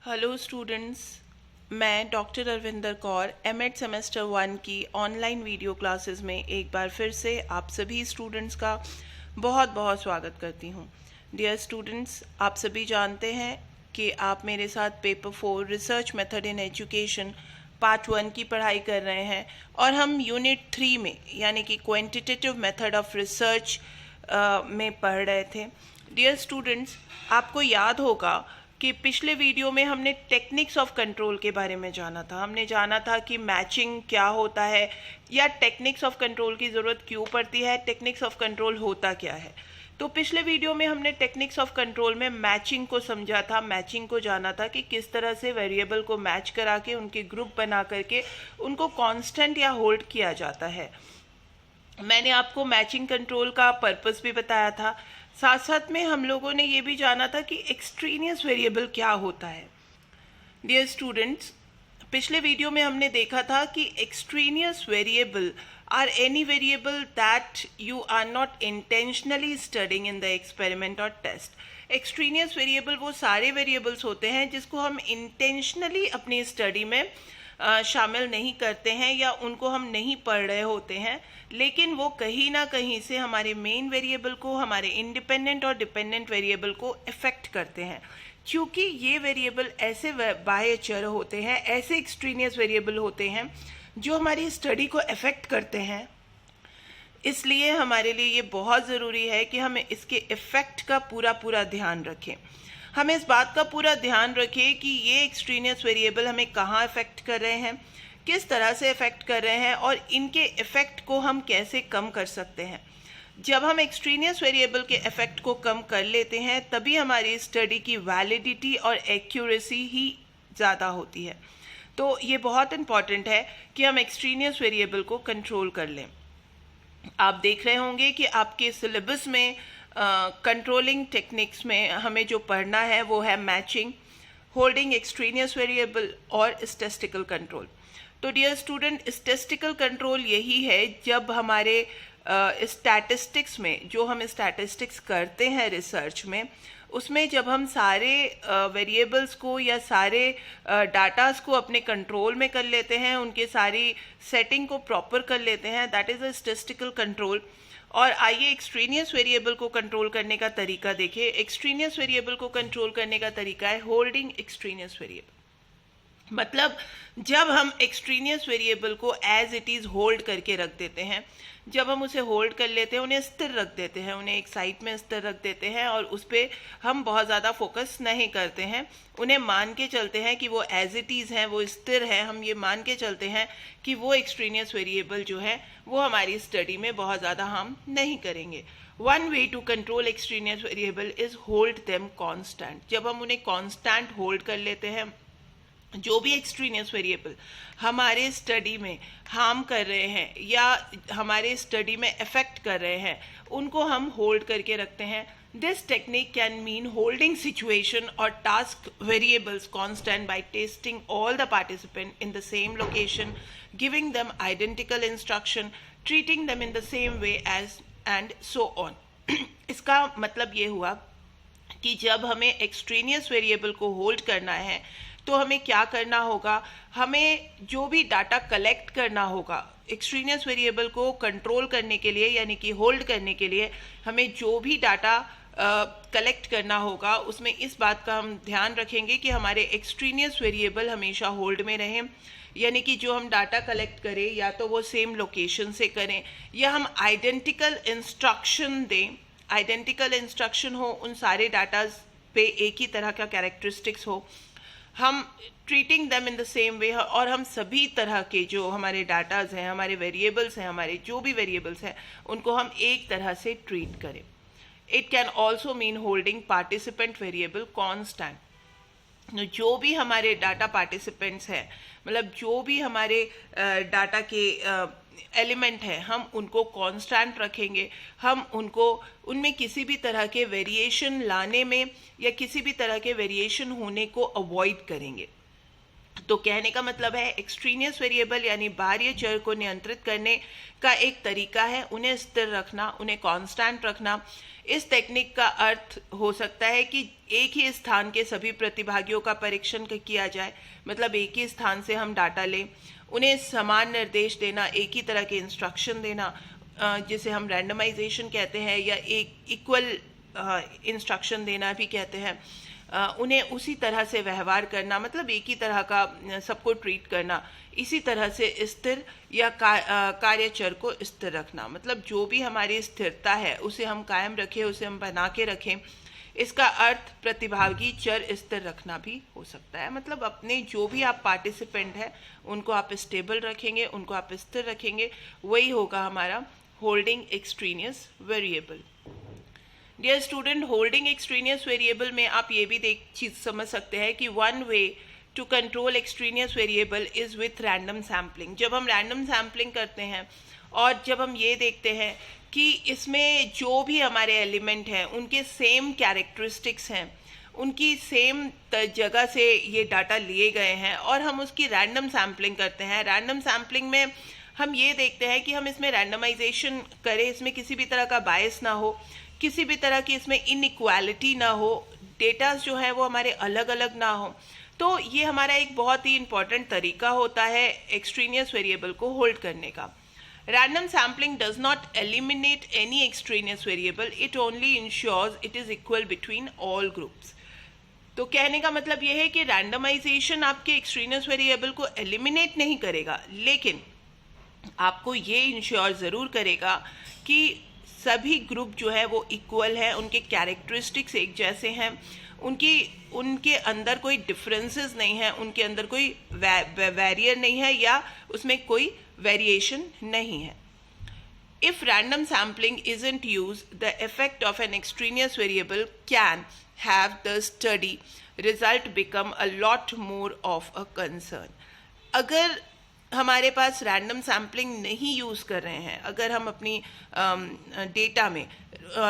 Hello students, मैं doctor Arvinder Kaur M Ed semester 1 की online video classes में एक बार फिर से आप सभी स्टूडेंट्स का बहुत बहुत स्वागत करती हूँ। डियर स्टूडेंट्स, आप सभी जानते हैं कि आप मेरे साथ paper 4 research method in education part 1 की पढ़ाई कर रहे हैं और हम यूनिट 3 में यानी कि क्वांटिटेटिव मेथड ऑफ रिसर्च में पढ़ रहे थे। डियर स्टूडेंट्स, आपको याद होगा कि पिछले वीडियो में हमने टेक्निक्स ऑफ कंट्रोल के बारे में जाना था। हमने जाना था कि मैचिंग क्या होता है या टेक्निक्स ऑफ कंट्रोल की ज़रूरत क्यों पड़ती है, टेक्निक्स ऑफ कंट्रोल होता क्या है। तो पिछले वीडियो में हमने टेक्निक्स ऑफ कंट्रोल में मैचिंग को समझा था, मैचिंग को जाना था कि किस तरह से वेरिएबल को मैच करा के उनके ग्रुप बना करके उनको कांस्टेंट या होल्ड किया जाता है। मैंने आपको मैचिंग कंट्रोल का पर्पस भी बताया था। साथ साथ में हम लोगों ने ये भी जाना था कि एक्सट्रेनियस वेरिएबल क्या होता है। डियर स्टूडेंट्स, पिछले वीडियो में हमने देखा था कि extraneous variable are any variable that you are not intentionally studying in the experiment और टेस्ट। एक्सट्रेनियस वेरिएबल वो सारे वेरिएबल्स होते हैं जिसको हम इंटेंशनली अपनी स्टडी में शामिल नहीं करते हैं या उनको हम नहीं पढ़ रहे होते हैं, लेकिन वो कहीं ना कहीं से हमारे मेन वेरिएबल को, हमारे इंडिपेंडेंट और डिपेंडेंट वेरिएबल को इफेक्ट करते हैं। क्योंकि ये वेरिएबल ऐसे बाह्य चर होते हैं, ऐसे एक्सट्रेनियस वेरिएबल होते हैं जो हमारी स्टडी को इफेक्ट करते हैं, इसलिए हमारे लिए ये बहुत ज़रूरी है कि हमें इसके इफेक्ट का पूरा ध्यान रखें। हमें इस बात का पूरा ध्यान रखें कि ये एक्सट्रेनियस वेरिएबल हमें कहाँ इफेक्ट कर रहे हैं, किस तरह से इफेक्ट कर रहे हैं और इनके इफेक्ट को हम कैसे कम कर सकते हैं। जब हम एक्सट्रेनियस वेरिएबल के इफेक्ट को कम कर लेते हैं तभी हमारी स्टडी की वैलिडिटी और एक्यूरेसी ही ज़्यादा होती है। तो ये बहुत इम्पॉर्टेंट है कि हम एक्सट्रेनियस वेरिएबल को कंट्रोल कर लें। आप देख रहे होंगे कि आपके सिलेबस में कंट्रोलिंग टेक्निक्स में हमें जो पढ़ना है वो है मैचिंग, होल्डिंग एक्सट्रेनियस वेरिएबल और स्टैटिस्टिकल कंट्रोल। तो डियर स्टूडेंट, स्टैटिस्टिकल कंट्रोल यही है जब हमारे स्टैटिस्टिक्स में, जो हम स्टैटिस्टिक्स करते हैं रिसर्च में, उसमें जब हम सारे वेरिएबल्स को या सारे डाटास को अपने कंट्रोल में कर लेते हैं, उनके सारी सेटिंग को प्रॉपर कर लेते हैं, that is a statistical control. और आइए एक्सट्रेनियस वेरिएबल को कंट्रोल करने का तरीका देखें। एक्सट्रेनियस वेरिएबल को कंट्रोल करने का तरीका है होल्डिंग एक्सट्रेनियस वेरिएबल। मतलब जब हम एक्सट्रेनियस वेरिएबल को एज इट इज़ होल्ड करके रख देते हैं, जब हम उसे होल्ड कर लेते हैं, उन्हें स्थिर रख देते हैं, उन्हें एक साइड में स्थिर रख देते हैं और उस पर हम बहुत ज़्यादा फोकस नहीं करते हैं, उन्हें मान के चलते हैं कि वो एज इट इज़ हैं, वो स्थिर हैं, हम ये मान के चलते हैं कि वो एक्सट्रेनियस वेरिएबल जो है वो हमारी स्टडी में बहुत ज़्यादा हार्म नहीं करेंगे। One way to control extraneous variable is hold them constant. जब हम उन्हें कॉन्स्टेंट होल्ड कर लेते हैं, जो भी एक्सट्रेनियस वेरिएबल हमारे स्टडी में हार्म कर रहे हैं या हमारे स्टडी में इफेक्ट कर रहे हैं, उनको हम होल्ड करके रखते हैं। This technique can mean holding situation और task variables constant by testing all the participant in the same location, giving them identical instruction, treating them in the same way as and so on. इसका मतलब ये हुआ कि जब हमें extraneous variable को hold करना है तो हमें क्या करना होगा, हमें जो भी डाटा कलेक्ट करना होगा एक्सट्रेनियस वेरिएबल को कंट्रोल करने के लिए यानी कि होल्ड करने के लिए, हमें जो भी डाटा कलेक्ट करना होगा उसमें इस बात का हम ध्यान रखेंगे कि हमारे एक्सट्रेनियस वेरिएबल हमेशा होल्ड में रहें। यानी कि जो हम डाटा कलेक्ट करें या तो वो सेम लोकेशन से करें या हम आइडेंटिकल इंस्ट्रक्शन दें, आइडेंटिकल इंस्ट्रक्शन हो, उन सारे डाटा पे एक ही तरह का कैरेक्टरिस्टिक्स हो, हम treating them in the same वे, और हम सभी तरह के जो हमारे डाटाज हैं, हमारे वेरिएबल्स हैं, हमारे जो भी वेरिएबल्स हैं, उनको हम एक तरह से ट्रीट करें। It can also mean holding participant variable constant. जो भी हमारे डाटा पार्टिसिपेंट्स हैं, मतलब जो भी हमारे डाटा के एलिमेंट है, हम उनको कांस्टेंट रखेंगे, हम उनको उनमें किसी भी तरह के वेरिएशन लाने में या किसी भी तरह के वेरिएशन होने को अवॉइड करेंगे। तो कहने का मतलब है एक्सट्रेनियस वेरिएबल यानी बाह्य चर को नियंत्रित करने का एक तरीका है उन्हें स्थिर रखना, उन्हें कांस्टेंट रखना। इस टेक्निक का अर्थ हो सकता है कि एक ही स्थान के सभी प्रतिभागियों का परीक्षण किया जाए, मतलब एक ही स्थान से हम डाटा लें, उन्हें समान निर्देश देना, एक ही तरह के इंस्ट्रक्शन देना, जिसे हम रैंडमाइजेशन कहते हैं या एक इक्वल इंस्ट्रक्शन देना भी कहते हैं। उन्हें उसी तरह से व्यवहार करना, मतलब एक ही तरह का सबको ट्रीट करना, इसी तरह से स्थिर या कार्यचर को स्थिर रखना, मतलब जो भी हमारी स्थिरता है उसे हम कायम रखें, उसे हम बना के रखें। इसका अर्थ प्रतिभागी चर स्थिर रखना भी हो सकता है, मतलब अपने जो भी आप पार्टिसिपेंट हैं उनको आप स्टेबल रखेंगे, उनको आप स्थिर रखेंगे, वही होगा हमारा holding extraneous variable. Dear student, holding extraneous variable में आप ये भी चीज समझ सकते हैं कि one way to control extraneous variable is with random sampling. जब हम रैंडम सैम्पलिंग करते हैं और जब हम ये देखते हैं कि इसमें जो भी हमारे एलिमेंट हैं उनके सेम कैरेक्टरिस्टिक्स हैं, उनकी सेम जगह से ये डाटा लिए गए हैं और हम उसकी रैंडम सैम्पलिंग करते हैं। रैंडम सैम्पलिंग में हम ये देखते हैं कि हम इसमें रैंडमाइजेशन करें, इसमें किसी भी तरह का बायस ना हो, किसी भी तरह की इसमें इनइक्वालिटी ना हो, डेटा जो है वो हमारे अलग अलग ना हो। तो ये हमारा एक बहुत ही इंपॉर्टेंट तरीका होता है एक्सट्रेनियस वेरिएबल को होल्ड करने का। Random sampling does not eliminate any extraneous variable, it only ensures it is equal between all groups. तो कहने का मतलब ये है कि रैंडमाइजेशन आपके एक्सट्रेनियस वेरिएबल को एलिमिनेट नहीं करेगा, लेकिन आपको ये इंश्योर ज़रूर करेगा कि सभी ग्रुप जो है वो इक्वल है, उनके कैरेक्टरिस्टिक्स एक जैसे हैं, उनके अंदर कोई डिफरेंसेस नहीं है, उनके अंदर कोई वेरियर नहीं है या उसमें कोई वेरिएशन नहीं है। If random sampling isn't used, the effect of an extraneous variable can have the study result become a lot more of a concern. अगर हमारे पास रैंडम सैम्पलिंग नहीं यूज़ कर रहे हैं, अगर हम अपनी डेटा में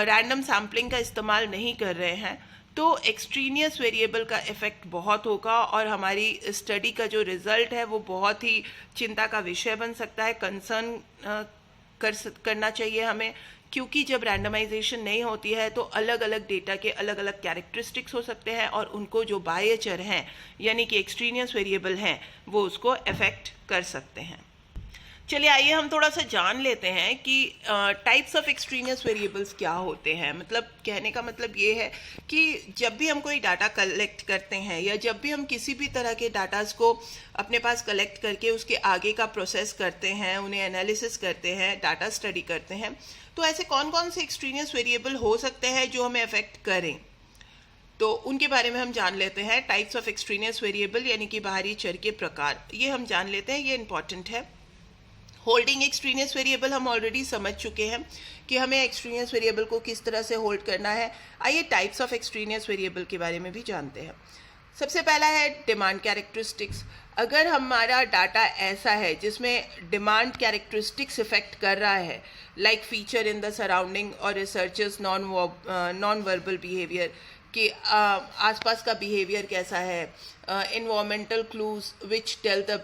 रैंडम सैम्पलिंग का इस्तेमाल नहीं कर रहे हैं, तो एक्सट्रेनियस वेरिएबल का इफ़ेक्ट बहुत होगा और हमारी स्टडी का जो रिज़ल्ट है वो बहुत ही चिंता का विषय बन सकता है। कंसर्न करना चाहिए हमें, क्योंकि जब रैंडमाइजेशन नहीं होती है तो अलग अलग डेटा के अलग अलग कैरेक्टरिस्टिक्स हो सकते हैं और उनको जो बाह्य चर हैं यानी कि एक्सट्रेनियस वेरिएबल हैं वो उसको अफेक्ट कर सकते हैं। चलिए आइए हम थोड़ा सा जान लेते हैं कि टाइप्स ऑफ एक्सट्रेनियस वेरिएबल्स क्या होते हैं। मतलब कहने का मतलब ये है कि जब भी हम कोई डाटा कलेक्ट करते हैं या जब भी हम किसी भी तरह के डाटास को अपने पास कलेक्ट करके उसके आगे का प्रोसेस करते हैं, उन्हें एनालिसिस करते हैं, डाटा स्टडी करते हैं, तो ऐसे कौन कौन से एक्सट्रेनियस वेरिएबल हो सकते हैं जो हमें अफेक्ट करें, तो उनके बारे में हम जान लेते हैं। टाइप्स ऑफ एक्सट्रेनियस वेरिएबल यानी कि बाहरी चर के प्रकार, ये हम जान लेते हैं, ये इंपॉर्टेंट है। होल्डिंग एक्सट्रेनियस वेरिएबल हम ऑलरेडी समझ चुके हैं कि हमें एक्सट्रेनियस वेरिएबल को किस तरह से होल्ड करना है। आइए टाइप्स ऑफ एक्सट्रेनियस वेरिएबल के बारे में भी जानते हैं। सबसे पहला है डिमांड कैरेक्टरिस्टिक्स। अगर हमारा डाटा ऐसा है जिसमें डिमांड कैरेक्टरिस्टिक्स इफेक्ट कर रहा है, like feature in the surrounding और रिसर्चर्स नॉन वर्बल बिहेवियर, कि आसपास का बिहेवियर कैसा है, environmental clues which tell the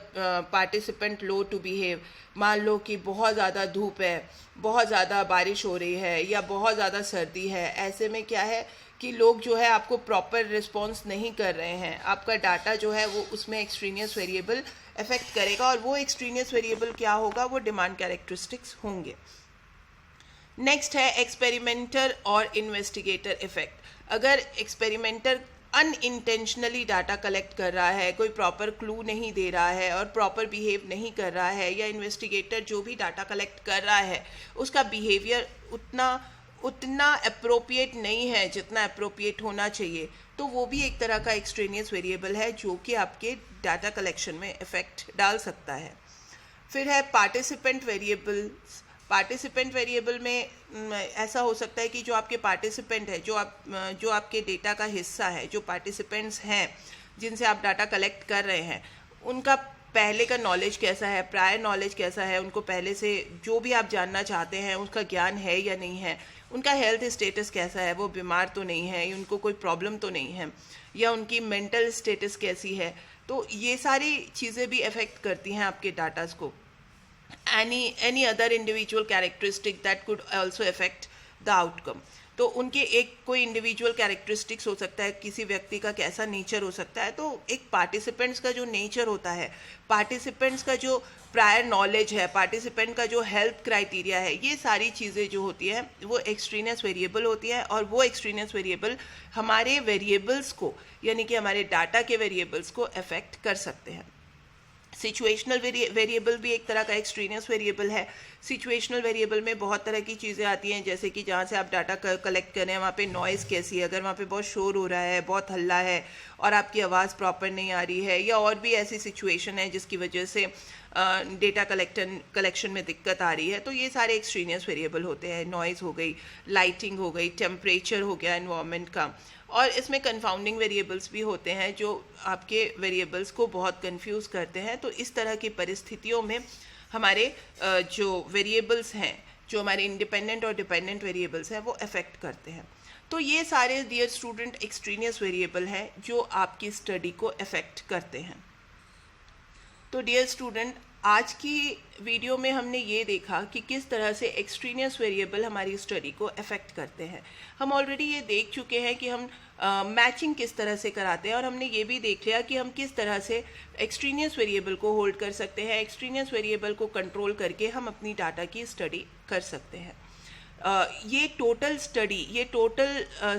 participant low to behave. मान लो कि बहुत ज़्यादा धूप है, बहुत ज़्यादा बारिश हो रही है या बहुत ज़्यादा सर्दी है, ऐसे में क्या है कि लोग जो है आपको प्रॉपर रिस्पॉन्स नहीं कर रहे हैं, आपका डाटा जो है वो उसमें एक्सट्रेनियस वेरिएबल अफेक्ट करेगा और वो एक्सट्रेनियस वेरिएबल क्या होगा, वो डिमांड कैरेक्टरिस्टिक्स होंगे। नेक्स्ट है एक्सपेरिमेंटर और इन्वेस्टिगेटर इफेक्ट। अगर एक्सपेरिमेंटर अनइंटेंशनली डाटा कलेक्ट कर रहा है, कोई प्रॉपर क्लू नहीं दे रहा है और प्रॉपर बिहेव नहीं कर रहा है, या इन्वेस्टिगेटर जो भी डाटा कलेक्ट कर रहा है उसका बिहेवियर उतना अप्रोप्रिएट नहीं है जितना अप्रोप्रिएट होना चाहिए, तो वो भी एक तरह का एक्सट्रेनियस वेरिएबल है जो कि आपके डाटा कलेक्शन में इफेक्ट डाल सकता है। फिर है पार्टिसिपेंट वेरिएबल्स। पार्टिसिपेंट वेरिएबल में ऐसा हो सकता है कि जो आपके पार्टिसिपेंट है, जो आपके डेटा का हिस्सा है, जो पार्टिसिपेंट्स हैं जिनसे आप डाटा कलेक्ट कर रहे हैं, उनका पहले का नॉलेज कैसा है, प्रायर नॉलेज कैसा है, उनको पहले से जो भी आप जानना चाहते हैं उसका ज्ञान है या नहीं है, उनका हेल्थ स्टेटस कैसा है, वो बीमार तो नहीं है, उनको कोई प्रॉब्लम तो नहीं है, या उनकी मेंटल स्टेटस कैसी है, तो ये सारी चीज़ें भी अफेक्ट करती हैं आपके डाटास को. any other individual characteristic that could also affect the outcome. तो उनके एक कोई इंडिविजुअल कैरेक्टरिस्टिक्स हो सकता है, किसी व्यक्ति का कैसा नेचर हो सकता है. तो एक पार्टिसिपेंट्स का जो नेचर होता है, पार्टिसिपेंट्स का जो प्रायर नॉलेज है, पार्टिसिपेंट का जो हेल्थ क्राइटेरिया है, ये सारी चीज़ें जो होती हैं वो एक्सट्रीनियस वेरिएबल होती है. और वो एक्सट्रीनियस वेरिएबल हमारे वेरिएबल्स को, यानी कि हमारे डाटा के वेरिएबल्स को अफेक्ट कर सकते हैं. सिचुएशनल वेरिएबल भी एक तरह का एक्सट्रीनियस वेरिएबल है. सिचुएशनल वेरिएबल में बहुत तरह की चीज़ें आती हैं, जैसे कि जहाँ से आप डाटा कलेक्ट कर रहे हैं वहाँ पे नॉइज़ कैसी है, अगर वहाँ पे बहुत शोर हो रहा है, बहुत हल्ला है और आपकी आवाज़ प्रॉपर नहीं आ रही है, या और भी ऐसी सिचुएशन है जिसकी वजह से डेटा कलेक्शन में दिक्कत आ रही है, तो ये सारे एक्सट्रीनियस वेरिएबल होते हैं. नॉइज़ हो गई, लाइटिंग हो गई, टेम्परेचर हो गया एनवायरनमेंट का. और इसमें कंफाउंडिंग वेरिएबल्स भी होते हैं जो आपके वेरिएबल्स को बहुत कंफ्यूज करते हैं. तो इस तरह की परिस्थितियों में हमारे जो वेरिएबल्स हैं, जो हमारे इंडिपेंडेंट और डिपेंडेंट वेरिएबल्स हैं, वो अफेक्ट करते हैं. तो ये सारे डियर स्टूडेंट एक्सट्रीनियस वेरिएबल हैं जो आपकी स्टडी को अफेक्ट करते हैं. तो डियर स्टूडेंट, आज की वीडियो में हमने ये देखा कि किस तरह से एक्सट्रीनियस वेरिएबल हमारी स्टडी को अफेक्ट करते हैं. हम ऑलरेडी ये देख चुके हैं कि हम मैचिंग किस तरह से कराते हैं, और हमने ये भी देख लिया कि हम किस तरह से एक्सट्रीनियस वेरिएबल को होल्ड कर सकते हैं. एक्सट्रीनियस वेरिएबल को कंट्रोल करके हम अपनी डाटा की स्टडी कर सकते हैं. ये टोटल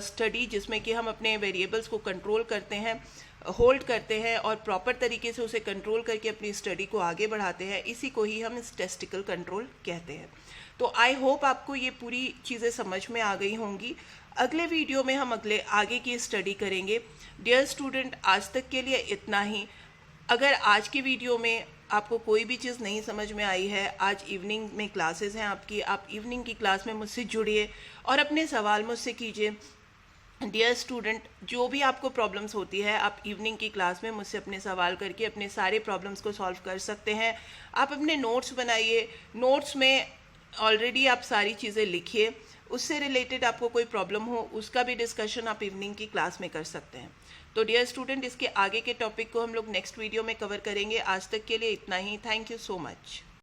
स्टडी जिसमें कि हम अपने वेरिएबल्स को कंट्रोल करते हैं, होल्ड करते हैं और प्रॉपर तरीके से उसे कंट्रोल करके अपनी स्टडी को आगे बढ़ाते हैं, इसी को ही हम स्टैटिस्टिकल कंट्रोल कहते हैं. तो आई होप आपको ये पूरी चीज़ें समझ में आ गई होंगी. अगले वीडियो में हम आगे की स्टडी करेंगे. डियर स्टूडेंट, आज तक के लिए इतना ही. अगर आज की वीडियो में आपको कोई भी चीज़ नहीं समझ में आई है, आज इवनिंग में क्लासेस हैं आपकी, आप इवनिंग की क्लास में मुझसे जुड़िए और अपने सवाल मुझसे कीजिए. डियर स्टूडेंट, जो भी आपको प्रॉब्लम्स होती है, आप इवनिंग की क्लास में मुझसे अपने सवाल करके अपने सारे प्रॉब्लम्स को सॉल्व कर सकते हैं. आप अपने नोट्स बनाइए, नोट्स में ऑलरेडी आप सारी चीज़ें लिखिए, उससे रिलेटेड आपको कोई प्रॉब्लम हो उसका भी डिस्कशन आप इवनिंग की क्लास में कर सकते हैं. तो डियर स्टूडेंट, इसके आगे के टॉपिक को हम लोग नेक्स्ट वीडियो में कवर करेंगे. आज तक के लिए इतना ही. Thank you so much.